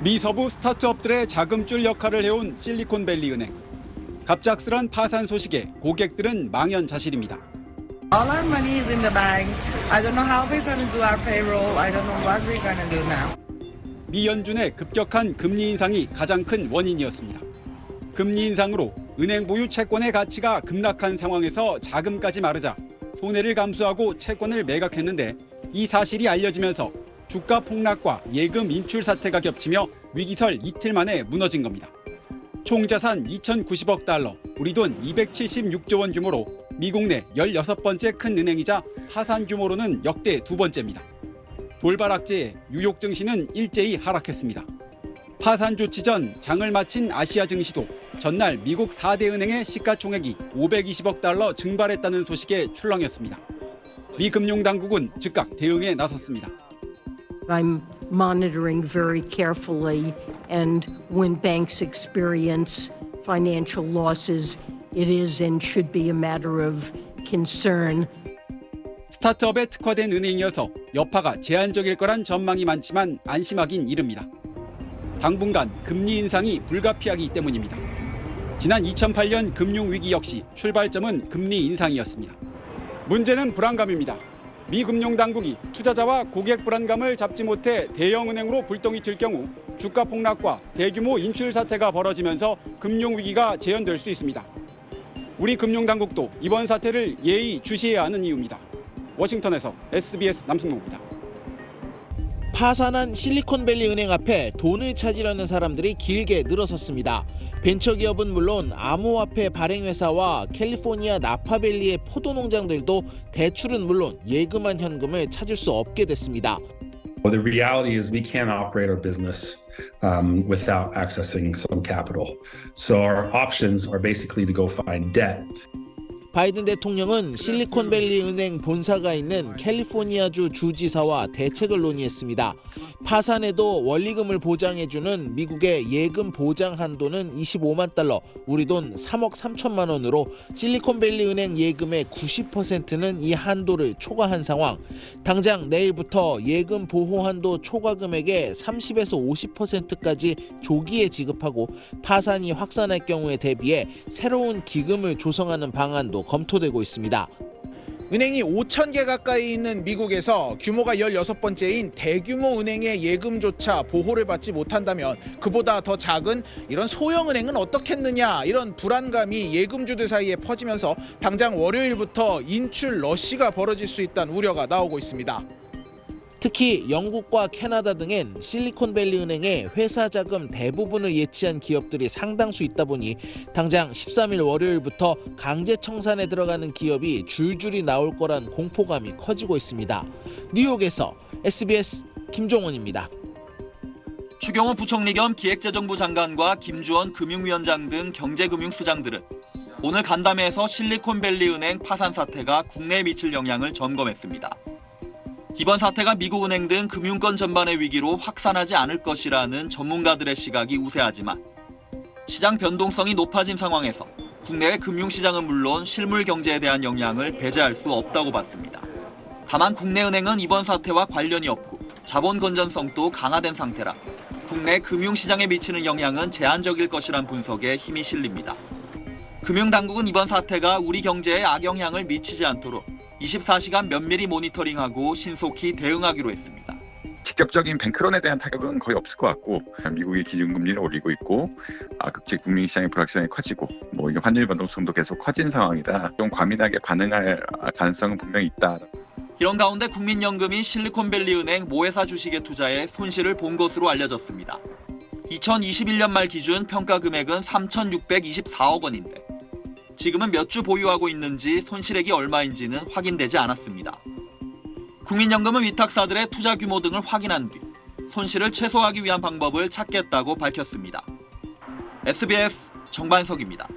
미 서부 스타트업들의 자금줄 역할을 해온 실리콘밸리 은행. 갑작스런 파산 소식에 고객들은 망연자실입니다. All our money is in the bank. I don't know how we're going to do our payroll. I don't know what we're going to do now. 미 연준의 급격한 금리 인상이 가장 큰 원인이었습니다. 금리 인상으로 은행 보유 채권의 가치가 급락한 상황에서 자금까지 마르자 손해를 감수하고 채권을 매각했는데 이 사실이 알려지면서 주가 폭락과 예금 인출 사태가 겹치며 위기설 이틀 만에 무너진 겁니다. 총 자산 2,090억 달러, 우리 돈 276조 원 규모로 미국 내 16번째 큰 은행이자 파산 규모로는 역대 두 번째입니다. 돌발 악재에 뉴욕 증시는 일제히 하락했습니다. 파산 조치 전 장을 마친 아시아 증시도 전날 미국 4대 은행의 시가총액이 520억 달러 증발했다는 소식에 출렁였습니다. 미 금융당국은 즉각 대응에 나섰습니다. I'm monitoring very carefully, and when banks experience financial losses, it is and should be a matter of concern. 스타트업에 특화된 은행이어서 여파가 제한적일 거란 전망이 많지만 안심하긴 이릅니다. 당분간 금리 인상이 불가피하기 때문입니다. 지난 2008년 금융위기 역시 출발점은 금리 인상이었습니다. 문제는 불안감입니다. 미 금융당국이 투자자와 고객 불안감을 잡지 못해 대형은행으로 불똥이 튈 경우 주가 폭락과 대규모 인출 사태가 벌어지면서 금융위기가 재현될 수 있습니다. 우리 금융당국도 이번 사태를 예의 주시해야 하는 이유입니다. 워싱턴에서 SBS 남승모입니다. 파산한 실리콘밸리 은행 앞에 돈을 찾으려는 사람들이 길게 늘어섰습니다. 벤처기업은 물론 암호화폐 발행회사와 캘리포니아 나파밸리의 포도농장들도 대출은 물론 예금한 현금을 찾을 수 없게 됐습니다. Well, the reality is we can't operate our business without accessing some capital. So our options are basically to go find debt. 바이든 대통령은 실리콘밸리 은행 본사가 있는 캘리포니아주 주지사와 대책을 논의했습니다. 파산에도 원리금을 보장해주는 미국의 예금 보장 한도는 25만 달러, 우리 돈 3억 3천만 원으로 실리콘밸리 은행 예금의 90%는 이 한도를 초과한 상황. 당장 내일부터 예금 보호 한도 초과 금액의 30에서 50%까지 조기에 지급하고 파산이 확산할 경우에 대비해 새로운 기금을 조성하는 방안도 검토되고 있습니다. 은행이 5,000개 가까이 있는 미국에서 규모가 16번째인 대규모 은행의 예금조차 보호를 받지 못한다면 그보다 더 작은 이런 소형 은행은 어떻겠느냐, 이런 불안감이 예금주들 사이에 퍼지면서 당장 월요일부터 인출 러시가 벌어질 수 있다는 우려가 나오고 있습니다. 특히 영국과 캐나다 등엔 실리콘밸리 은행의 회사 자금 대부분을 예치한 기업들이 상당수 있다 보니 당장 13일 월요일부터 강제 청산에 들어가는 기업이 줄줄이 나올 거란 공포감이 커지고 있습니다. 뉴욕에서 SBS 김종원입니다. 추경호 부총리 겸 기획재정부 장관과 김주원 금융위원장 등 경제금융수장들은 오늘 간담회에서 실리콘밸리 은행 파산 사태가 국내에 미칠 영향을 점검했습니다. 이번 사태가 미국 은행 등 금융권 전반의 위기로 확산하지 않을 것이라는 전문가들의 시각이 우세하지만 시장 변동성이 높아진 상황에서 국내외 금융시장은 물론 실물 경제에 대한 영향을 배제할 수 없다고 봤습니다. 다만 국내 은행은 이번 사태와 관련이 없고 자본 건전성도 강화된 상태라 국내 금융시장에 미치는 영향은 제한적일 것이란 분석에 힘이 실립니다. 금융당국은 이번 사태가 우리 경제에 악영향을 미치지 않도록 24시간 면밀히 모니터링하고 신속히 대응하기로 했습니다. 직접적인 뱅크런에 대한 타격은 거의 없을 것 같고 미국이 기준금리를 올리고 있고 극적 금융시장의 불확실성이 커지고 이게 환율 변동성도 계속 커진 상황이라 좀 과민하게 반응할 가능성은 분명히 있다. 이런 가운데 국민연금이 실리콘밸리 은행 모회사 주식에 투자해 손실을 본 것으로 알려졌습니다. 2021년 말 기준 평가 금액은 3,624억 원인데 지금은 몇 주 보유하고 있는지 손실액이 얼마인지는 확인되지 않았습니다. 국민연금은 위탁사들의 투자 규모 등을 확인한 뒤 손실을 최소화하기 위한 방법을 찾겠다고 밝혔습니다. SBS 정반석입니다.